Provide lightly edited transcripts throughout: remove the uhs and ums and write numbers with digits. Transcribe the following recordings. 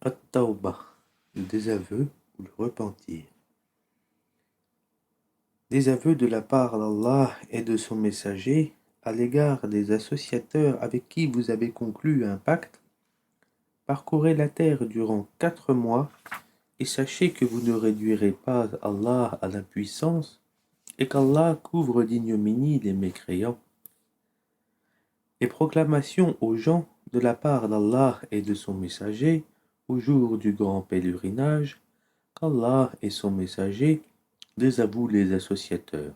At-Tawbah, le désaveu ou le repentir. Désaveu de la part d'Allah et de son messager à l'égard des associateurs avec qui vous avez conclu un pacte. Parcourez la terre durant 4 mois et sachez que vous ne réduirez pas Allah à l'impuissance et qu'Allah couvre d'ignominie les mécréants. Et proclamation aux gens de la part d'Allah et de son messager au jour du grand pèlerinage qu'Allah et son messager désavouent les associateurs.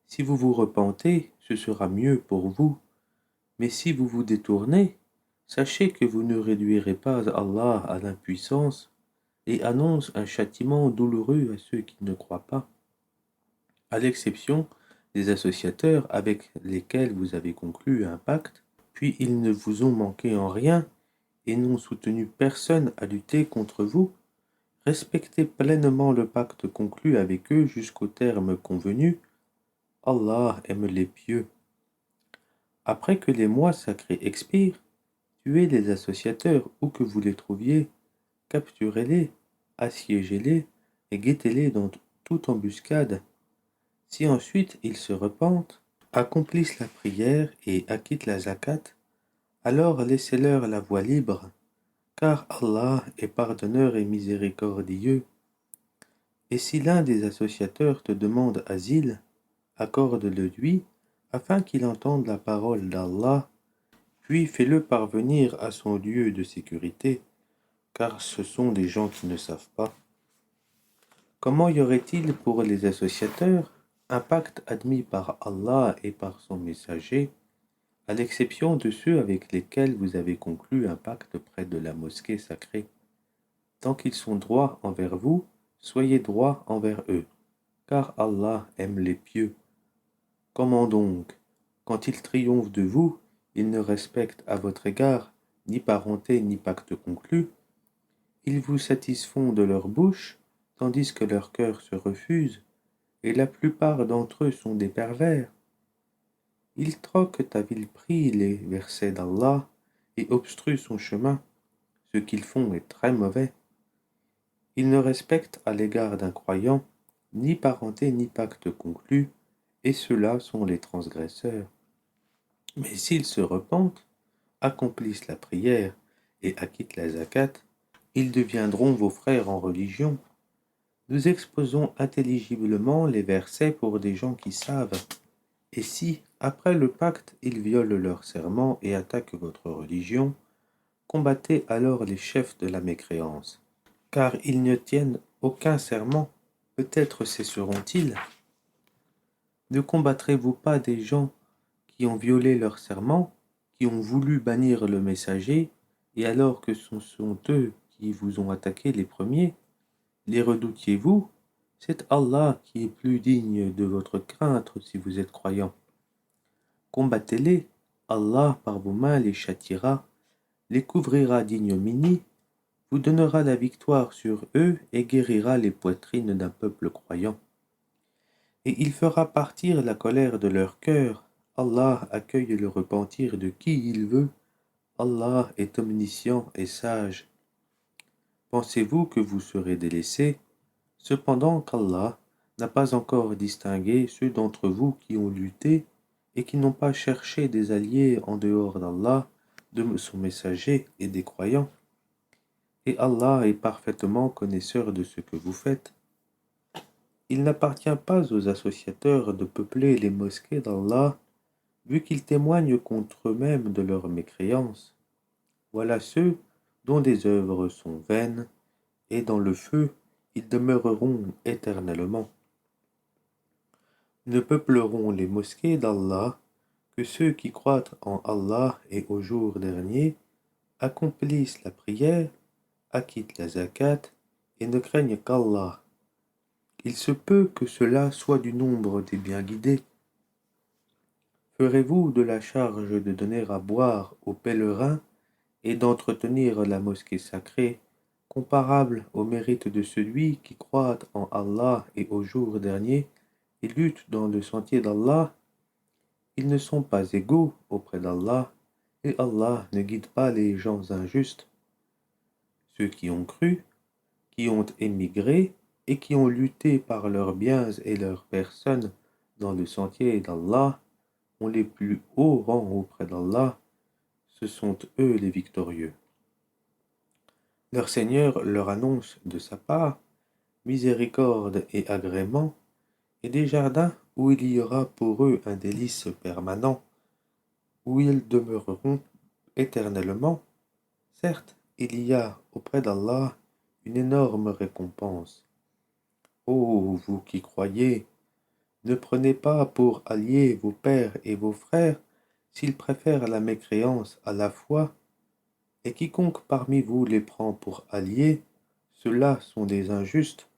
Si vous vous repentez, ce sera mieux pour vous, mais si vous vous détournez, sachez que vous ne réduirez pas Allah à l'impuissance et annonce un châtiment douloureux à ceux qui ne croient pas, à l'exception des associateurs avec lesquels vous avez conclu un pacte, puis ils ne vous ont manqué en rien et n'ont soutenu personne à lutter contre vous. Respectez pleinement le pacte conclu avec eux jusqu'au terme convenu. Allah aime les pieux. Après que les mois sacrés expirent, tuez les associateurs où que vous les trouviez, capturez-les, assiégez-les et guettez-les dans toute embuscade. Si ensuite ils se repentent, accomplissent la prière et acquittent la zakat, alors laissez-leur la voie libre, car Allah est pardonneur et miséricordieux. Et si l'un des associateurs te demande asile, accorde-le lui, afin qu'il entende la parole d'Allah, puis fais-le parvenir à son lieu de sécurité, car ce sont des gens qui ne savent pas. Comment y aurait-il pour les associateurs un pacte admis par Allah et par son messager, à l'exception de ceux avec lesquels vous avez conclu un pacte près de la mosquée sacrée? Tant qu'ils sont droits envers vous, soyez droits envers eux, car Allah aime les pieux. Comment donc, quand ils triomphent de vous, ils ne respectent à votre égard ni parenté ni pacte conclu? Ils vous satisfont de leur bouche, tandis que leur cœur se refuse, et la plupart d'entre eux sont des pervers. Ils troquent à vil prix les versets d'Allah et obstruent son chemin. Ce qu'ils font est très mauvais. Ils ne respectent à l'égard d'un croyant ni parenté ni pacte conclu, et ceux-là sont les transgresseurs. Mais s'ils se repentent, accomplissent la prière et acquittent la zakat, ils deviendront vos frères en religion. Nous exposons intelligiblement les versets pour des gens qui savent. Et si, après le pacte, ils violent leur serment et attaquent votre religion, combattez alors les chefs de la mécréance. Car ils ne tiennent aucun serment, peut-être cesseront-ils. Ne combattrez-vous pas des gens qui ont violé leur serment, qui ont voulu bannir le messager, et alors que ce sont eux qui vous ont attaqué les premiers? Les redoutiez-vous? C'est Allah qui est plus digne de votre crainte si vous êtes croyants. Combattez-les, Allah par vos mains les châtiera, les couvrira d'ignominie, vous donnera la victoire sur eux et guérira les poitrines d'un peuple croyant. Et il fera partir la colère de leur cœur. Allah accueille le repentir de qui il veut. Allah est omniscient et sage. Pensez-vous que vous serez délaissés? Cependant qu'Allah n'a pas encore distingué ceux d'entre vous qui ont lutté et qui n'ont pas cherché des alliés en dehors d'Allah, de son messager et des croyants. Et Allah est parfaitement connaisseur de ce que vous faites. Il n'appartient pas aux associateurs de peupler les mosquées d'Allah, vu qu'ils témoignent contre eux-mêmes de leur mécréance. Voilà ceux dont des œuvres sont vaines, et dans le feu ils demeureront éternellement. Ne peupleront les mosquées d'Allah que ceux qui croient en Allah et au jour dernier, accomplissent la prière, acquittent la zakat et ne craignent qu'Allah. Il se peut que cela soit du nombre des bien guidés. Ferez-vous de la charge de donner à boire aux pèlerins et d'entretenir la mosquée sacrée, comparable au mérite de celui qui croit en Allah et au jour dernier et lutte dans le sentier d'Allah? Ils ne sont pas égaux auprès d'Allah, et Allah ne guide pas les gens injustes. ceux qui ont cru, qui ont émigré et qui ont lutté par leurs biens et leurs personnes dans le sentier d'Allah, ont les plus hauts rangs auprès d'Allah, ce sont eux les victorieux. Leur Seigneur leur annonce de sa part miséricorde et agrément, et des jardins où il y aura pour eux un délice permanent, où ils demeureront éternellement. Certes, il y a auprès d'Allah une énorme récompense. Ô vous qui croyez, ne prenez pas pour alliés vos pères et vos frères s'ils préfèrent la mécréance à la foi, et quiconque parmi vous les prend pour alliés, ceux-là sont des injustes.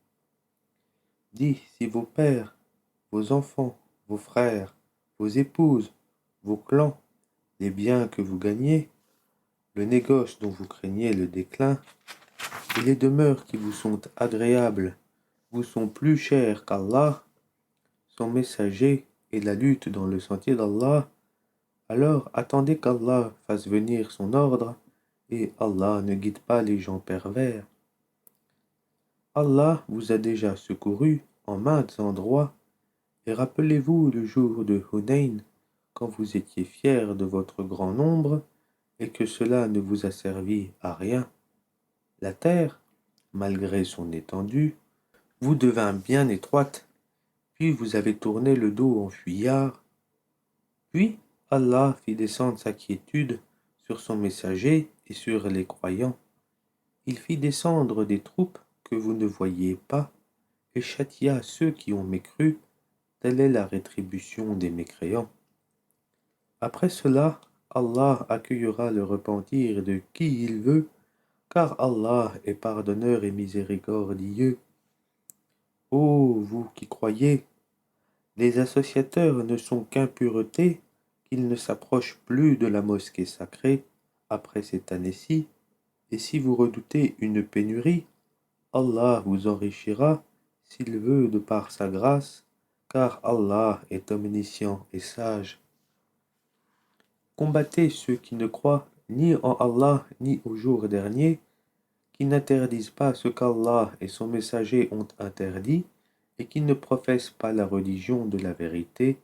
Dis, si vos pères, vos enfants, vos frères, vos épouses, vos clans, les biens que vous gagnez, le négoce dont vous craignez le déclin, et les demeures qui vous sont agréables vous sont plus chères qu'Allah, son messager et la lutte dans le sentier d'Allah, alors attendez qu'Allah fasse venir son ordre, et Allah ne guide pas les gens pervers. Allah vous a déjà secouru en maints endroits, et rappelez-vous le jour de Hunayn, quand vous étiez fiers de votre grand nombre, et que cela ne vous a servi à rien. La terre, malgré son étendue, vous devint bien étroite, puis vous avez tourné le dos en fuyard. Puis Allah fit descendre sa quiétude sur son messager et sur les croyants. Il fit descendre des troupes que vous ne voyiez pas, et châtia ceux qui ont mécru. Telle est la rétribution des mécréants. Après cela, Allah accueillera le repentir de qui il veut, car Allah est pardonneur et miséricordieux. Ô vous qui croyez, les associateurs ne sont qu'impureté, qu'ils ne s'approchent plus de la mosquée sacrée après cette année-ci, et si vous redoutez une pénurie, Allah vous enrichira s'il veut de par sa grâce, car Allah est omniscient et sage. Combattez ceux qui ne croient ni en Allah ni au jour dernier, qui n'interdisent pas ce qu'Allah et son messager ont interdit, et qui ne professent pas la religion de la vérité,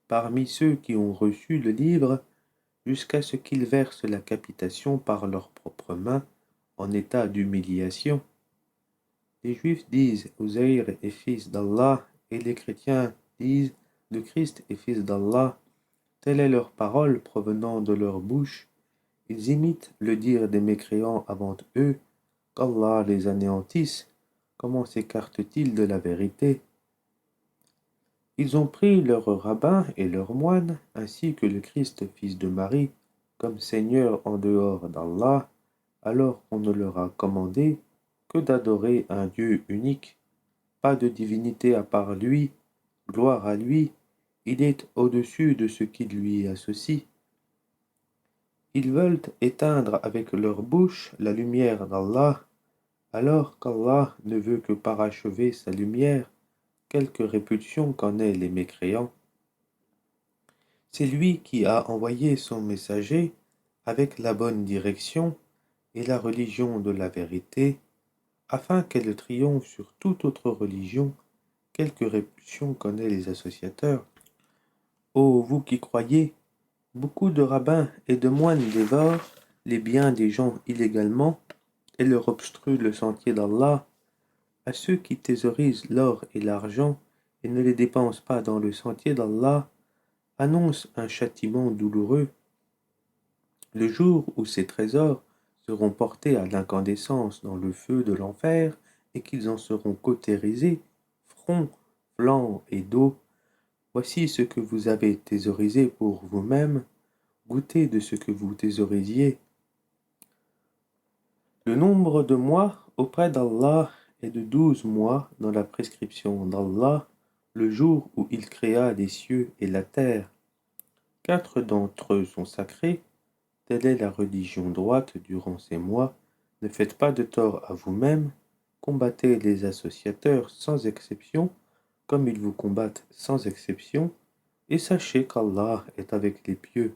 parmi ceux qui ont reçu le livre, jusqu'à ce qu'ils versent la capitation par leurs propres mains, en état d'humiliation. Les Juifs disent Uzayr est fils d'Allah, et les chrétiens disent le Christ est fils d'Allah. Telle est leur parole provenant de leur bouche. Ils imitent le dire des mécréants avant eux, qu'Allah les anéantisse. Comment s'écartent-ils de la vérité? Ils ont pris leur rabbin et leur moine, ainsi que le Christ fils de Marie, comme Seigneur en dehors d'Allah, alors qu'on ne leur a commandé que d'adorer un Dieu unique, pas de divinité à part lui, gloire à lui, il est au-dessus de ce qui lui associe. Ils veulent éteindre avec leur bouche la lumière d'Allah, alors qu'Allah ne veut que parachever sa lumière, quelque répulsion qu'en aient les mécréants. C'est lui qui a envoyé son messager avec la bonne direction et la religion de la vérité, afin qu'elle triomphe sur toute autre religion, quelque répulsion qu'en aient les associateurs. Ô vous qui croyez, beaucoup de rabbins et de moines dévorent les biens des gens illégalement et leur obstruent le sentier d'Allah. À ceux qui thésaurisent l'or et l'argent et ne les dépensent pas dans le sentier d'Allah, annonce un châtiment douloureux. Le jour où ces trésors seront portés à l'incandescence dans le feu de l'enfer et qu'ils en seront cautérisés, front, flanc et dos, voici ce que vous avez thésaurisé pour vous-même, goûtez de ce que vous thésaurisiez. Le nombre de mois auprès d'Allah est de 12 mois dans la prescription d'Allah, le jour où il créa les cieux et la terre. 4 d'entre eux sont sacrés, telle est la religion droite durant ces mois. Ne faites pas de tort à vous-même, combattez les associateurs sans exception, comme ils vous combattent sans exception, et sachez qu'Allah est avec les pieux.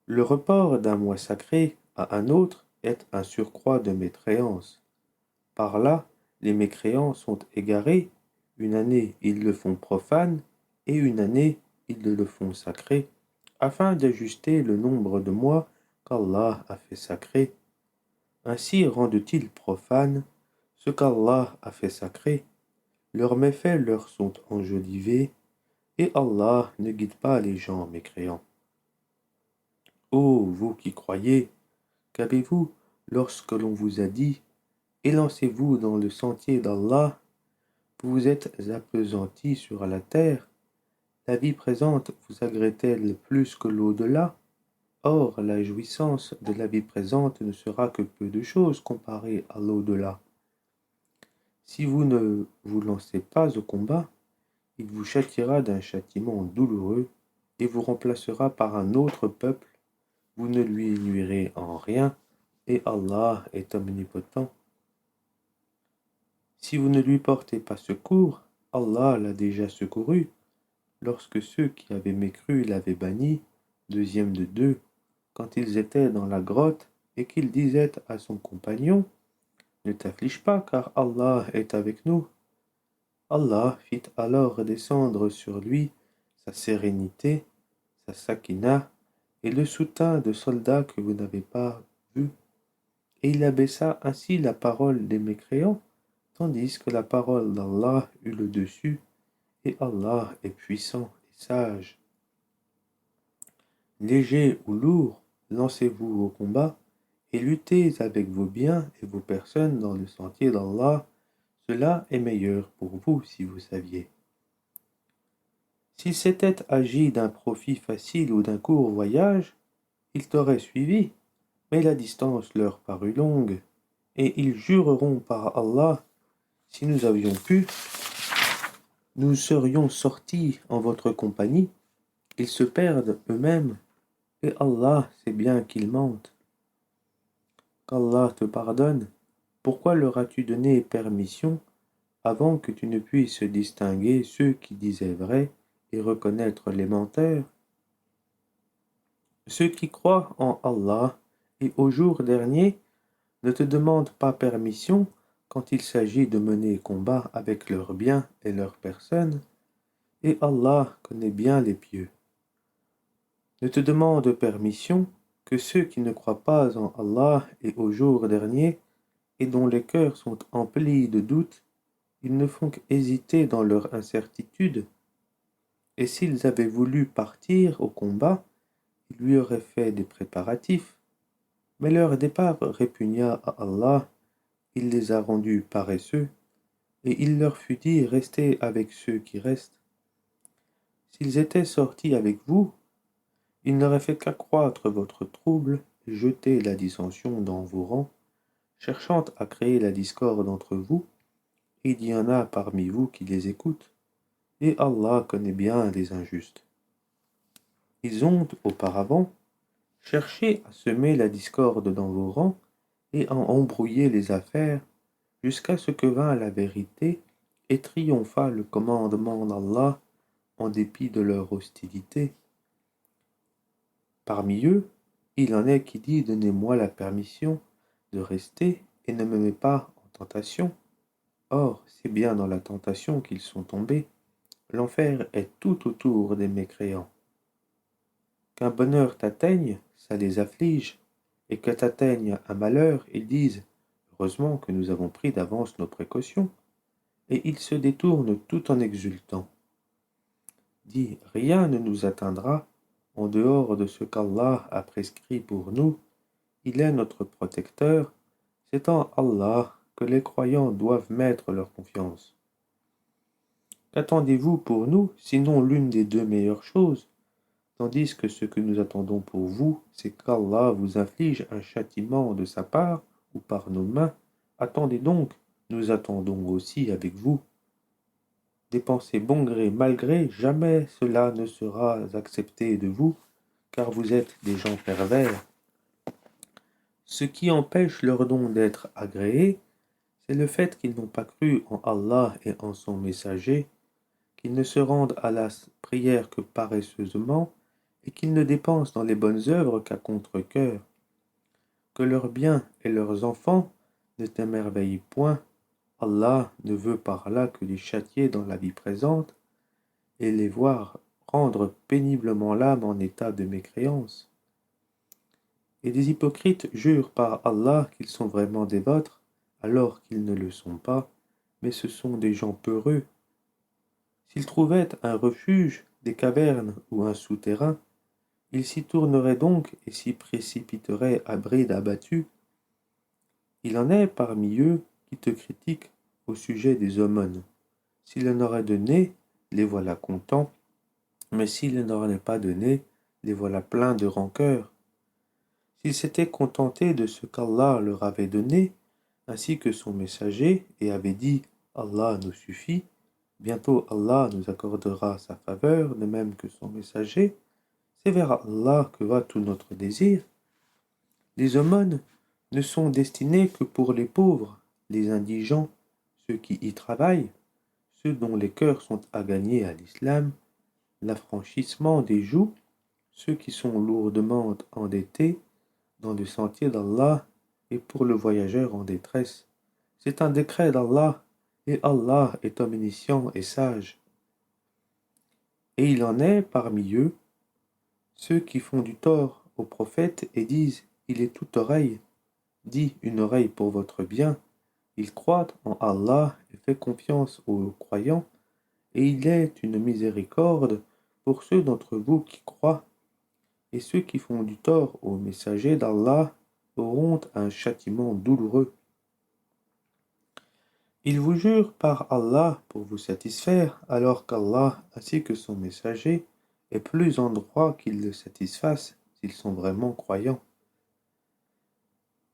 Le report d'un mois sacré à un autre est un surcroît de mécréance. Par là, les mécréants sont égarés, une année ils le font profane, et une année ils le font sacré, afin d'ajuster le nombre de mois qu'Allah a fait sacré. Ainsi rendent-ils profane ce qu'Allah a fait sacré, leurs méfaits leur sont enjolivés, et Allah ne guide pas les gens mécréants. Ô vous qui croyez, qu'avez-vous lorsque l'on vous a dit « Élancez-vous dans le sentier d'Allah » vous vous êtes appesantis sur la terre, la vie présente vous agrée-t-elle plus que l'au-delà? Or, la jouissance de la vie présente ne sera que peu de choses comparée à l'au-delà. Si vous ne vous lancez pas au combat, il vous châtiera d'un châtiment douloureux et vous remplacera par un autre peuple. Vous ne lui nuirez en rien, et Allah est omnipotent. Si vous ne lui portez pas secours, Allah l'a déjà secouru. Lorsque ceux qui avaient mécru l'avaient banni, deuxième de deux, quand ils étaient dans la grotte, et qu'il disait à son compagnon, « Ne t'afflige pas, car Allah est avec nous. » Allah fit alors descendre sur lui sa sérénité, sa sakina, et le soutint de soldats que vous n'avez pas vus. Et il abaissa ainsi la parole des mécréants, tandis que la parole d'Allah eut le dessus, et Allah est puissant et sage. Léger ou lourd, lancez-vous au combat, et luttez avec vos biens et vos personnes dans le sentier d'Allah, cela est meilleur pour vous si vous saviez. S'il s'était agi d'un profit facile ou d'un court voyage, ils t'auraient suivi, mais la distance leur parut longue, et ils jureront par Allah, si nous avions pu, nous serions sortis en votre compagnie. Ils se perdent eux-mêmes, et Allah sait bien qu'ils mentent. Qu'Allah te pardonne, pourquoi leur as-tu donné permission avant que tu ne puisses distinguer ceux qui disaient vrai et reconnaître les menteurs? Ceux qui croient en Allah et au jour dernier ne te demandent pas permission quand il s'agit de mener combat avec leurs biens et leurs personnes, et Allah connaît bien les pieux. Ne te demandent permission que ceux qui ne croient pas en Allah et au jour dernier, et dont les cœurs sont emplis de doutes, ils ne font qu'hésiter dans leur incertitude, et s'ils avaient voulu partir au combat, ils lui auraient fait des préparatifs, mais leur départ répugna à Allah, il les a rendus paresseux, et il leur fut dit restez avec ceux qui restent. S'ils étaient sortis avec vous, ils n'auraient fait qu'accroître votre trouble et jeter la dissension dans vos rangs, cherchant à créer la discorde entre vous, et il y en a parmi vous qui les écoutent, et Allah connaît bien les injustes. Ils ont, auparavant, cherché à semer la discorde dans vos rangs et à embrouiller les affaires, jusqu'à ce que vint la vérité et triompha le commandement d'Allah en dépit de leur hostilité. Parmi eux, il en est qui dit « Donnez-moi la permission de rester et ne me mets pas en tentation. » Or, c'est bien dans la tentation qu'ils sont tombés. L'enfer est tout autour des mécréants. Qu'un bonheur t'atteigne, ça les afflige, et que t'atteigne un malheur, ils disent « Heureusement que nous avons pris d'avance nos précautions. » Et ils se détournent tout en exultant. Dis, rien ne nous atteindra en dehors de ce qu'Allah a prescrit pour nous. Il est notre protecteur. C'est en Allah que les croyants doivent mettre leur confiance. Qu'attendez-vous pour nous, sinon l'une des deux meilleures choses, tandis que ce que nous attendons pour vous, c'est qu'Allah vous inflige un châtiment de sa part ou par nos mains. Attendez donc, nous attendons aussi avec vous. Dépensez bon gré, mal gré, jamais cela ne sera accepté de vous, car vous êtes des gens pervers. Ce qui empêche leur don d'être agréé, c'est le fait qu'ils n'ont pas cru en Allah et en son messager, qu'ils ne se rendent à la prière que paresseusement, et qu'ils ne dépensent dans les bonnes œuvres qu'à contre-cœur. que leurs biens et leurs enfants ne t'émerveillent point. Allah ne veut par là que les châtier dans la vie présente et les voir rendre péniblement l'âme en état de mécréance. Et des hypocrites jurent par Allah qu'ils sont vraiment des vôtres, alors qu'ils ne le sont pas, mais ce sont des gens peureux. S'ils trouvaient un refuge, des cavernes ou un souterrain, ils s'y tourneraient donc et s'y précipiteraient à bride abattue. Il en est parmi eux qui te critiquent au sujet des aumônes. S'il en aurait donné, les voilà contents, mais s'il n'en aurait pas donné, les voilà pleins de rancœur. S'ils s'étaient contentés de ce qu'Allah leur avait donné, ainsi que son messager, et avaient dit « Allah nous suffit », bientôt Allah nous accordera sa faveur, de même que son messager. C'est vers Allah que va tout notre désir. Les aumônes ne sont destinées que pour les pauvres, les indigents, ceux qui y travaillent, ceux dont les cœurs sont à gagner à l'islam, l'affranchissement des jougs, ceux qui sont lourdement endettés dans le sentier d'Allah et pour le voyageur en détresse. C'est un décret d'Allah, et Allah est omniscient et sage. Et il en est parmi eux ceux qui font du tort au prophète et disent « Il est toute oreille », dit « Une oreille pour votre bien ». Il croit en Allah et fait confiance aux croyants, et il est une miséricorde pour ceux d'entre vous qui croient. Et ceux qui font du tort aux messagers d'Allah auront un châtiment douloureux. Ils vous jurent par Allah pour vous satisfaire, alors qu'Allah ainsi que son messager est plus en droit qu'ils le satisfassent s'ils sont vraiment croyants.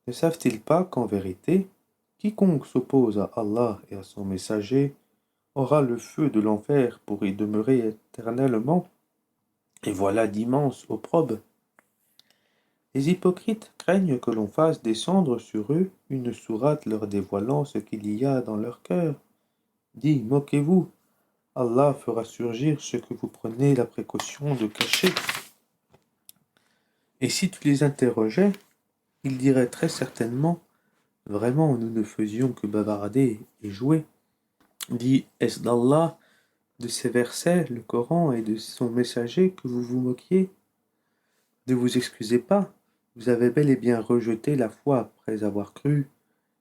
Ne savent-ils pas qu'en vérité, quiconque s'oppose à Allah et à son messager aura le feu de l'enfer pour y demeurer éternellement, et voilà d'immenses opprobes. Les hypocrites craignent que l'on fasse descendre sur eux une sourate leur dévoilant ce qu'il y a dans leur cœur. Dis, moquez-vous, Allah fera surgir ce que vous prenez la précaution de cacher. Et si tu les interrogeais, ils diraient très certainement, vraiment nous ne faisions que bavarder et jouer. Dis, est-ce d'Allah, de ses versets, le Coran et de son messager que vous vous moquiez? Ne vous excusez pas, vous avez bel et bien rejeté la foi après avoir cru.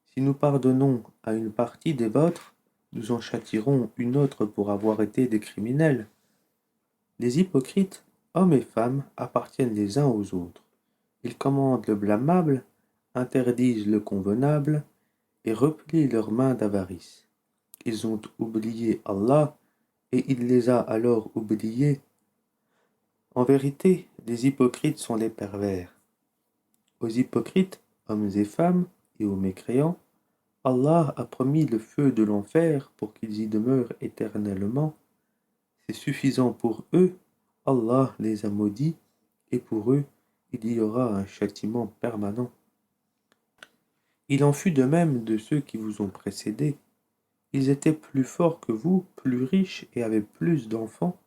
Si nous pardonnons à une partie des vôtres, nous en châtierons une autre pour avoir été des criminels. Les hypocrites, hommes et femmes, appartiennent les uns aux autres. Ils commandent le blâmable, interdisent le convenable et replient leurs mains d'avarice. Ils ont oublié Allah et il les a alors oubliés. En vérité, les hypocrites sont les pervers. Aux hypocrites, hommes et femmes, et aux mécréants, Allah a promis le feu de l'enfer pour qu'ils y demeurent éternellement. C'est suffisant pour eux, Allah les a maudits, et pour eux, il y aura un châtiment permanent. Il en fut de même de ceux qui vous ont précédés. Ils étaient plus forts que vous, plus riches et avaient plus d'enfants.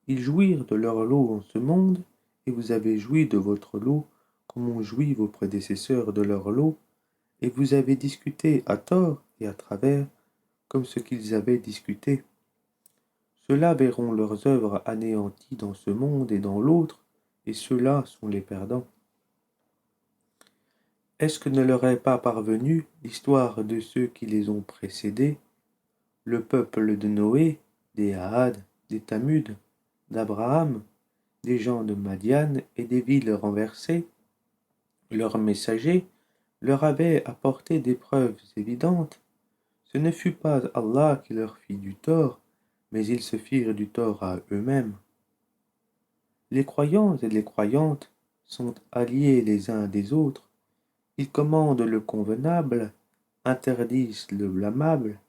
Ils jouirent de leur lot en ce monde, et vous avez joui de votre lot, comme ont joui vos prédécesseurs de leur lot, et vous avez discuté à tort et à travers, comme ce qu'ils avaient discuté. Ceux-là verront leurs œuvres anéanties dans ce monde et dans l'autre, et ceux-là sont les perdants. Est-ce que ne leur est pas parvenue l'histoire de ceux qui les ont précédés, le peuple de Noé, des Ahad, des Tamud, d'Abraham, des gens de Madian et des villes renversées? Leurs messagers leur avaient apporté des preuves évidentes. Ce ne fut pas Allah qui leur fit du tort, mais ils se firent du tort à eux-mêmes. Les croyants et les croyantes sont alliés les uns des autres. Ils commandent le convenable, interdisent le blâmable,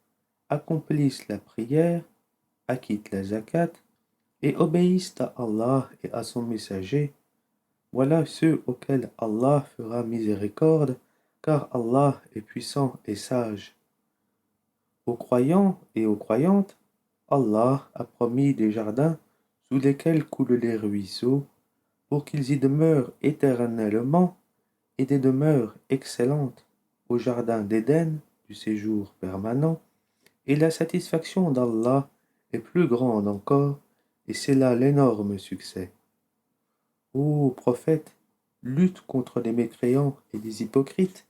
accomplissent la prière, acquittent la zakat et obéissent à Allah et à son messager. Voilà ceux auxquels Allah fera miséricorde, car Allah est puissant et sage. Aux croyants et aux croyantes, Allah a promis des jardins sous lesquels coulent les ruisseaux, pour qu'ils y demeurent éternellement, et des demeures excellentes au jardin d'Éden du séjour permanent, et la satisfaction d'Allah est plus grande encore, et c'est là l'énorme succès. Ô prophète, lutte contre les mécréants et les hypocrites,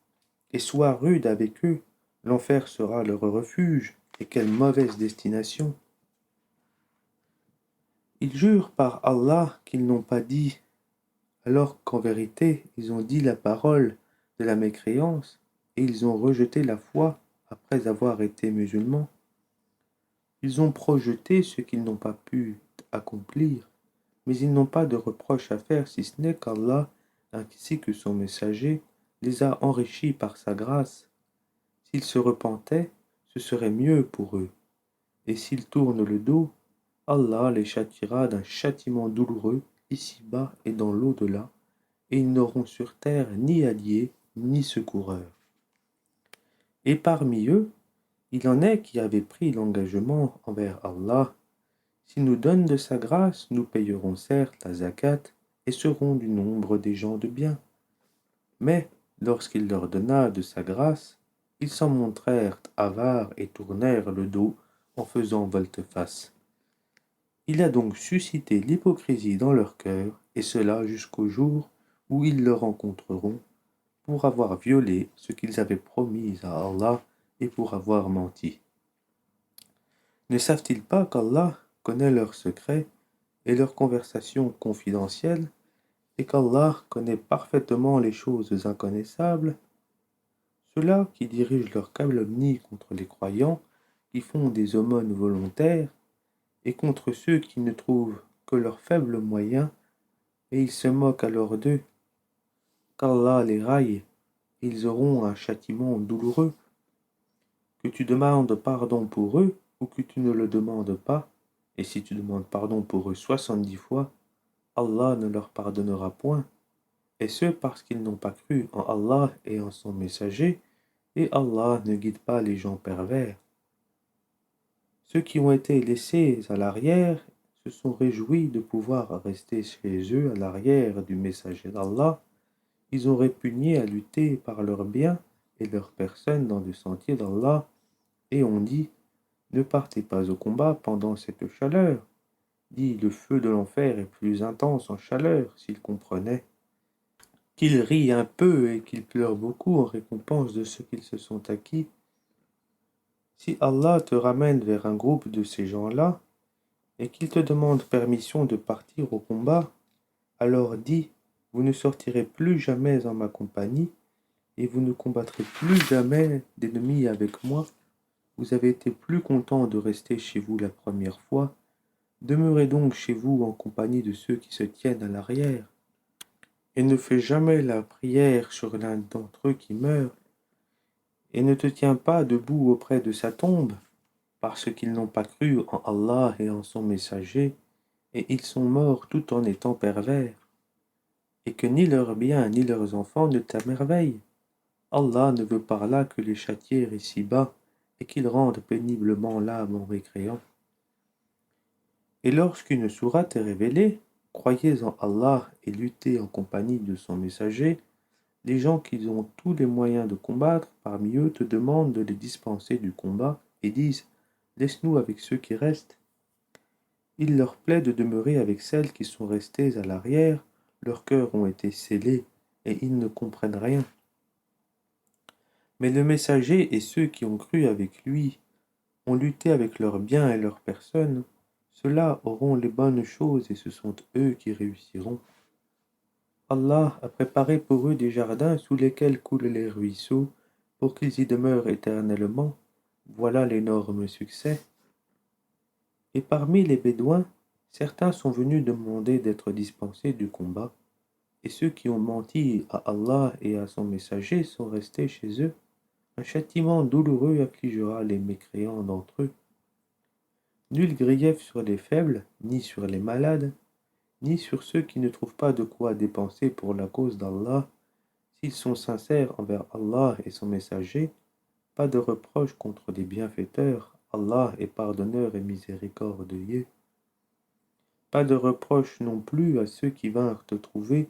et sois rude avec eux, l'enfer sera leur refuge, et quelle mauvaise destination. Ils jurent par Allah qu'ils n'ont pas dit, alors qu'en vérité ils ont dit la parole de la mécréance, et ils ont rejeté la foi après avoir été musulmans. Ils ont projeté ce qu'ils n'ont pas pu accomplir, mais ils n'ont pas de reproche à faire si ce n'est qu'Allah, ainsi que son messager, les a enrichis par sa grâce. S'ils se repentaient, ce serait mieux pour eux. Et s'ils tournent le dos, Allah les châtiera d'un châtiment douloureux ici-bas et dans l'au-delà, et ils n'auront sur terre ni alliés ni secoureurs. Et parmi eux, il en est qui avaient pris l'engagement envers Allah. S'il nous donne de sa grâce, nous payerons certes la zakat et serons du nombre des gens de bien. Mais lorsqu'il leur donna de sa grâce, ils s'en montrèrent avares et tournèrent le dos en faisant volte-face. Il a donc suscité l'hypocrisie dans leur cœur, et cela jusqu'au jour où ils le rencontreront, pour avoir violé ce qu'ils avaient promis à Allah et pour avoir menti. Ne savent-ils pas qu'Allah connaît leurs secrets et leurs conversations confidentielles, et qu'Allah connaît parfaitement les choses inconnaissables? Ceux-là qui dirigent leur calomnie contre les croyants, qui font des aumônes volontaires, et contre ceux qui ne trouvent que leurs faibles moyens, et ils se moquent alors d'eux. Qu'Allah les raille, et ils auront un châtiment douloureux. Que tu demandes pardon pour eux, ou que tu ne le demandes pas, et si tu demandes pardon pour eux 70 fois, Allah ne leur pardonnera point, et ce parce qu'ils n'ont pas cru en Allah et en son messager, et Allah ne guide pas les gens pervers. Ceux qui ont été laissés à l'arrière se sont réjouis de pouvoir rester chez eux à l'arrière du messager d'Allah. Ils ont répugné à lutter par leurs biens et leurs personnes dans le sentier d'Allah, et ont dit, ne partez pas au combat pendant cette chaleur. Dit, le feu de l'enfer est plus intense en chaleur, s'ils comprenaient. Qu'ils rient un peu et qu'ils pleurent beaucoup en récompense de ce qu'ils se sont acquis. Si Allah te ramène vers un groupe de ces gens-là, et qu'il te demande permission de partir au combat, alors dis, vous ne sortirez plus jamais en ma compagnie, et vous ne combattrez plus jamais d'ennemis avec moi. Vous avez été plus content de rester chez vous la première fois. Demeurez donc chez vous en compagnie de ceux qui se tiennent à l'arrière. Et ne fais jamais la prière sur l'un d'entre eux qui meurt, et ne te tiens pas debout auprès de sa tombe, parce qu'ils n'ont pas cru en Allah et en son messager, et ils sont morts tout en étant pervers, et que ni leurs biens ni leurs enfants ne t'émerveillent. Allah ne veut par là que les châtier ici-bas, et qu'il rende péniblement l'âme en mécréant. Et lorsqu'une sourate est révélée, croyez en Allah et luttez en compagnie de son messager, les gens qui ont tous les moyens de combattre parmi eux te demandent de les dispenser du combat et disent « Laisse-nous avec ceux qui restent ». Il leur plaît de demeurer avec celles qui sont restées à l'arrière, leurs cœurs ont été scellés et ils ne comprennent rien. Mais le messager et ceux qui ont cru avec lui ont lutté avec leurs biens et leurs personnes, ceux-là auront les bonnes choses et ce sont eux qui réussiront. Allah a préparé pour eux des jardins sous lesquels coulent les ruisseaux, pour qu'ils y demeurent éternellement. Voilà l'énorme succès. Et parmi les Bédouins, certains sont venus demander d'être dispensés du combat, et ceux qui ont menti à Allah et à son messager sont restés chez eux. Un châtiment douloureux affligera les mécréants d'entre eux. Nul grief sur les faibles, ni sur les malades, ni sur ceux qui ne trouvent pas de quoi dépenser pour la cause d'Allah. S'ils sont sincères envers Allah et son messager, pas de reproche contre les bienfaiteurs, Allah est pardonneur et miséricordieux. Pas de reproche non plus à ceux qui vinrent te trouver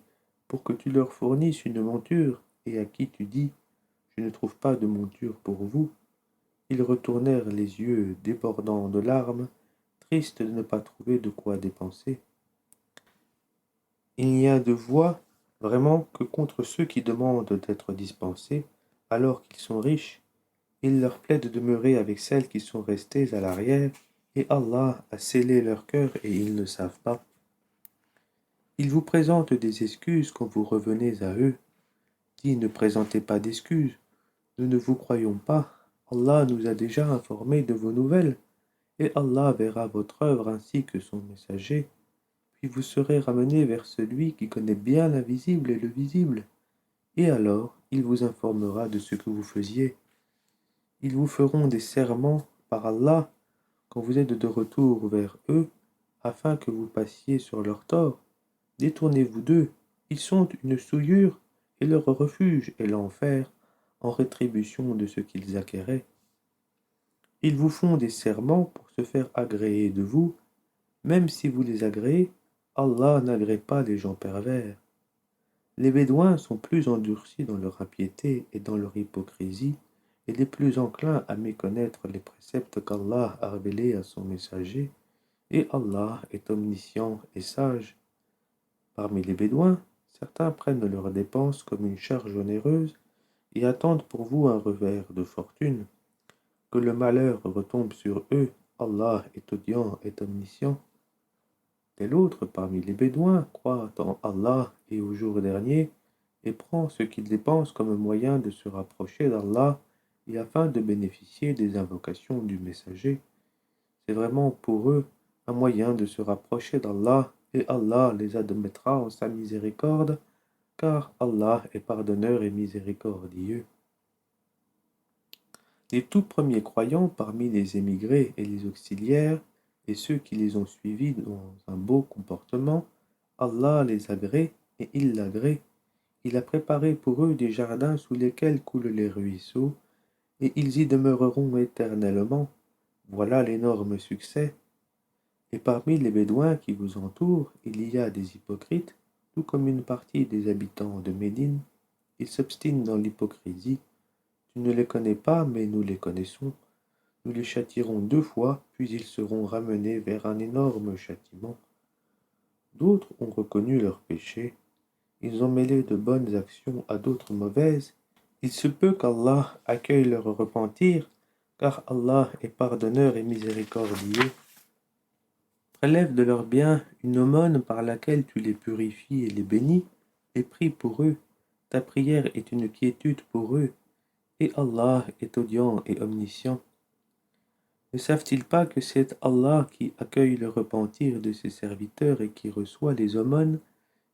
pour que tu leur fournisses une monture et à qui tu dis « Je ne trouve pas de monture pour vous », ils retournèrent les yeux débordants de larmes, tristes de ne pas trouver de quoi dépenser. Il n'y a de voix vraiment que contre ceux qui demandent d'être dispensés, alors qu'ils sont riches. Il leur plaît de demeurer avec celles qui sont restées à l'arrière, et Allah a scellé leur cœur et ils ne savent pas. Ils vous présentent des excuses quand vous revenez à eux. Dis, ne présentez pas d'excuses, nous ne vous croyons pas. Allah nous a déjà informés de vos nouvelles, et Allah verra votre œuvre ainsi que son messager. Puis vous serez ramenés vers celui qui connaît bien l'invisible et le visible, et alors il vous informera de ce que vous faisiez. Ils vous feront des serments par Allah quand vous êtes de retour vers eux, afin que vous passiez sur leur tort. Détournez-vous d'eux, ils sont une souillure, et leur refuge est l'enfer, en rétribution de ce qu'ils acquéraient. Ils vous font des serments pour se faire agréer de vous, même si vous les agréez, Allah n'agrée pas les gens pervers. Les Bédouins sont plus endurcis dans leur impiété et dans leur hypocrisie, et les plus enclins à méconnaître les préceptes qu'Allah a révélés à son messager, et Allah est omniscient et sage. Parmi les Bédouins, certains prennent leurs dépenses comme une charge onéreuse et attendent pour vous un revers de fortune. Que le malheur retombe sur eux, Allah est audient et omniscient. Tel autre parmi les Bédouins croit en Allah et au jour dernier et prend ce qu'il dépense comme moyen de se rapprocher d'Allah et afin de bénéficier des invocations du messager. C'est vraiment pour eux un moyen de se rapprocher d'Allah et Allah les admettra en sa miséricorde, car Allah est pardonneur et miséricordieux. Les tout premiers croyants parmi les émigrés et les auxiliaires, et ceux qui les ont suivis dans un beau comportement, Allah les agrée et il l'agrée. Il a préparé pour eux des jardins sous lesquels coulent les ruisseaux, et ils y demeureront éternellement. Voilà l'énorme succès. Et parmi les Bédouins qui vous entourent, il y a des hypocrites, tout comme une partie des habitants de Médine. Ils s'obstinent dans l'hypocrisie. Tu ne les connais pas, mais nous les connaissons. Nous les châtierons 2 fois, puis ils seront ramenés vers un énorme châtiment. D'autres ont reconnu leurs péchés. Ils ont mêlé de bonnes actions à d'autres mauvaises. Il se peut qu'Allah accueille leur repentir, car Allah est pardonneur et miséricordieux. Prélève de leurs biens une aumône par laquelle tu les purifies et les bénis, et prie pour eux. Ta prière est une quiétude pour eux, et Allah est audient et omniscient. Ne savent-ils pas que c'est Allah qui accueille le repentir de ses serviteurs et qui reçoit les aumônes,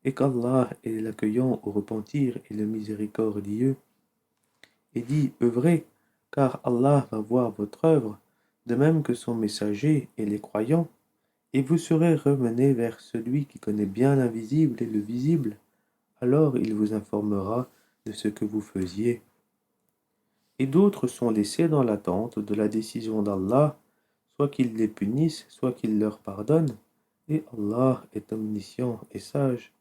et qu'Allah est l'accueillant au repentir et le miséricordieux? Et dit, œuvrez, car Allah va voir votre œuvre, de même que son messager et les croyants, et vous serez remenés vers celui qui connaît bien l'invisible et le visible. Alors il vous informera de ce que vous faisiez. Et d'autres sont laissés dans l'attente de la décision d'Allah, soit qu'il les punisse, soit qu'il leur pardonne, et Allah est omniscient et sage.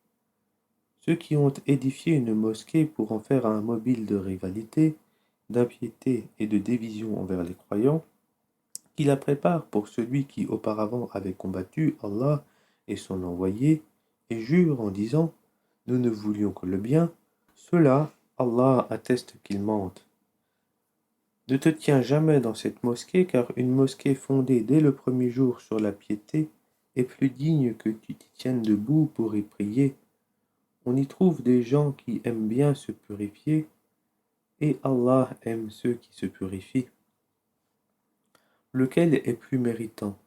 Ceux qui ont édifié une mosquée pour en faire un mobile de rivalité, d'impiété et de division envers les croyants, qui la préparent pour celui qui auparavant avait combattu Allah et son envoyé, et jure en disant « Nous ne voulions que le bien », ceux-là, Allah atteste qu'ils mentent. Ne te tiens jamais dans cette mosquée, car une mosquée fondée dès le premier jour sur la piété est plus digne que tu t'y tiennes debout pour y prier. On y trouve des gens qui aiment bien se purifier, et Allah aime ceux qui se purifient. Lequel est plus méritant?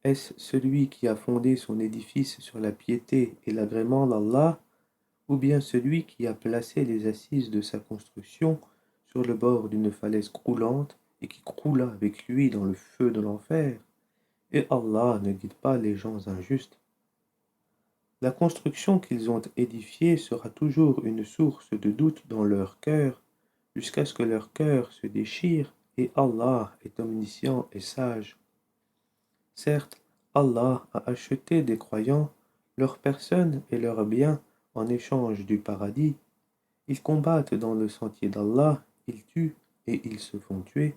Est-ce celui qui a fondé son édifice sur la piété et l'agrément d'Allah, ou bien celui qui a placé les assises de sa construction sur le bord d'une falaise croulante et qui croula avec lui dans le feu de l'enfer? Et Allah ne guide pas les gens injustes. La construction qu'ils ont édifiée sera toujours une source de doute dans leur cœur, jusqu'à ce que leur cœur se déchire, et Allah est omniscient et sage. Certes, Allah a acheté des croyants, leur personne et leurs biens en échange du paradis, Ils combattent dans le sentier d'Allah, ils tuent et ils se font tuer.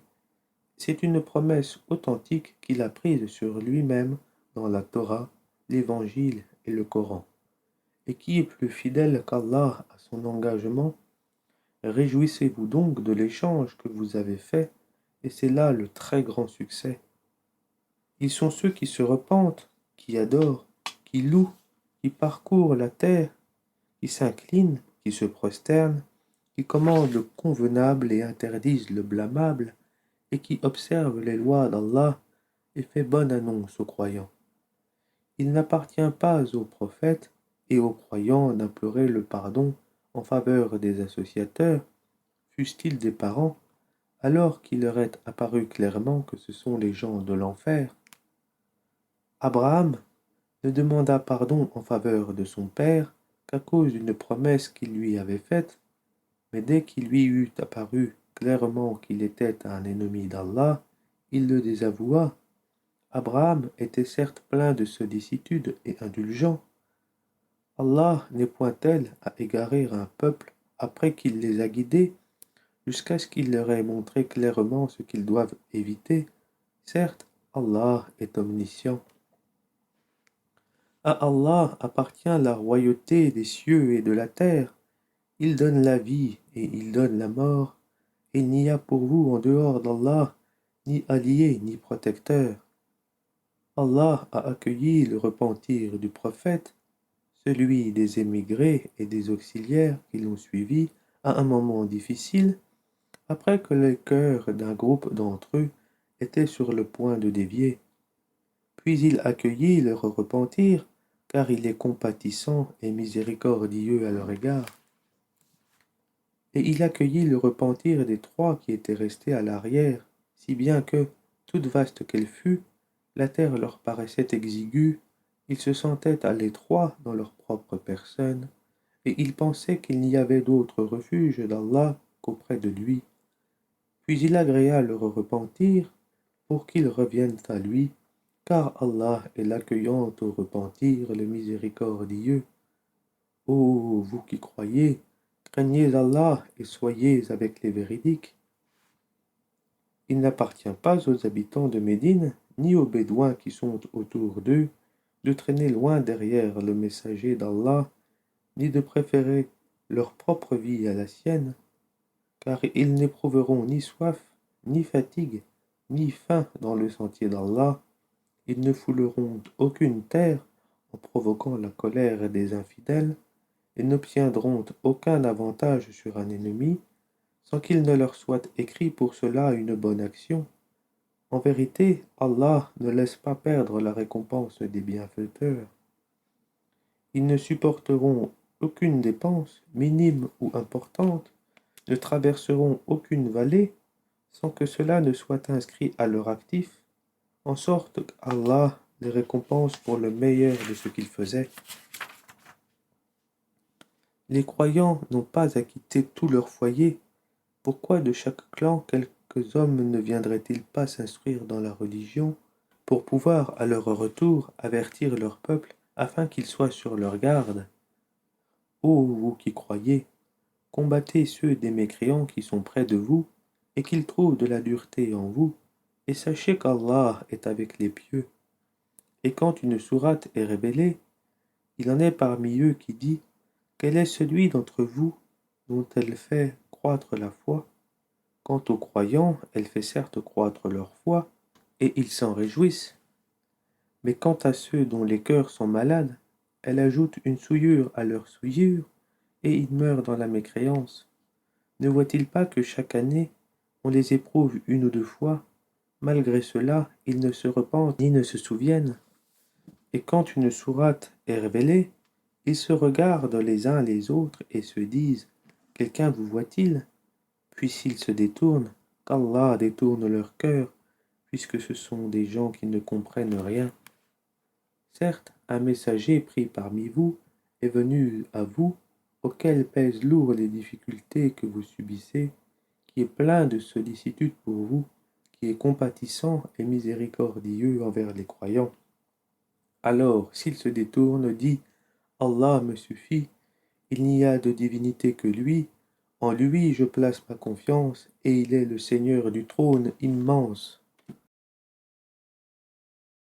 C'est une promesse authentique qu'il a prise sur lui-même dans la Torah, l'Évangile et le Coran. Et qui est plus fidèle qu'Allah à son engagement? Réjouissez-vous donc de l'échange que vous avez fait, et c'est là le très grand succès. Ils sont ceux qui se repentent, qui adorent, qui louent, qui parcourent la terre, qui s'inclinent, qui se prosternent, qui commandent le convenable et interdisent le blâmable, et qui observent les lois d'Allah et fait bonne annonce aux croyants. Il n'appartient pas aux prophètes et aux croyants d'implorer le pardon en faveur des associateurs, fussent-ils des parents, alors qu'il leur est apparu clairement que ce sont les gens de l'enfer. Abraham ne demanda pardon en faveur de son père qu'à cause d'une promesse qu'il lui avait faite, mais dès qu'il lui eut apparu clairement qu'il était un ennemi d'Allah, il le désavoua. Abraham était certes plein de sollicitude et indulgent. Allah n'est point tel à égarer un peuple après qu'il les a guidés, jusqu'à ce qu'il leur ait montré clairement ce qu'ils doivent éviter. Certes, Allah est omniscient. À Allah appartient la royauté des cieux et de la terre. Il donne la vie et il donne la mort. Il n'y a pour vous en dehors d'Allah ni allié ni protecteur. Allah a accueilli le repentir du prophète, celui des émigrés et des auxiliaires qui l'ont suivi à un moment difficile, après que les cœurs d'un groupe d'entre eux étaient sur le point de dévier. Puis il accueillit leur repentir, car il est compatissant et miséricordieux à leur égard. Et il accueillit le repentir des trois qui étaient restés à l'arrière, si bien que, toute vaste qu'elle fût, la terre leur paraissait exiguë, ils se sentaient à l'étroit dans leur propre personne, et ils pensaient qu'il n'y avait d'autre refuge d'Allah qu'auprès de lui. Puis il agréa leur repentir pour qu'ils reviennent à lui, car Allah est l'accueillant au repentir, le miséricordieux. Ô vous qui croyez, craignez Allah et soyez avec les véridiques. Il n'appartient pas aux habitants de Médine, ni aux Bédouins qui sont autour d'eux, de traîner loin derrière le messager d'Allah, ni de préférer leur propre vie à la sienne, car ils n'éprouveront ni soif, ni fatigue, ni faim dans le sentier d'Allah. Ils ne fouleront aucune terre en provoquant la colère des infidèles, et n'obtiendront aucun avantage sur un ennemi, sans qu'il ne leur soit écrit pour cela une bonne action. En vérité, Allah ne laisse pas perdre la récompense des bienfaiteurs. Ils ne supporteront aucune dépense, minime ou importante, ne traverseront aucune vallée, sans que cela ne soit inscrit à leur actif, en sorte qu'Allah les récompense pour le meilleur de ce qu'ils faisaient. Les croyants n'ont pas à quitter tout leur foyer. Pourquoi de chaque clan quelques hommes ne viendraient-ils pas s'instruire dans la religion, pour pouvoir, à leur retour, avertir leur peuple, afin qu'ils soient sur leur garde? Ô vous qui croyez, combattez ceux des mécréants qui sont près de vous, et qu'ils trouvent de la dureté en vous, et sachez qu'Allah est avec les pieux. Et quand une sourate est révélée, il en est parmi eux qui dit: quel est celui d'entre vous dont elle fait croître la foi? Quant aux croyants, elle fait certes croître leur foi, et ils s'en réjouissent. Mais quant à ceux dont les cœurs sont malades, elle ajoute une souillure à leur souillure, et ils meurent dans la mécréance. Ne voient-ils pas que chaque année, on les éprouve une ou deux fois? Malgré cela, ils ne se repentent ni ne se souviennent. Et quand une sourate est révélée, ils se regardent les uns les autres et se disent: quelqu'un vous voit-il? Puis s'ils se détournent, qu'Allah détourne leur cœur, puisque ce sont des gens qui ne comprennent rien. Certes, un messager pris parmi vous est venu à vous, auquel pèsent lourd les difficultés que vous subissez, qui est plein de sollicitude pour vous, qui est compatissant et miséricordieux envers les croyants. Alors, s'il se détourne, dit: Allah me suffit, il n'y a de divinité que lui, En lui je place ma confiance, et il est le Seigneur du trône immense.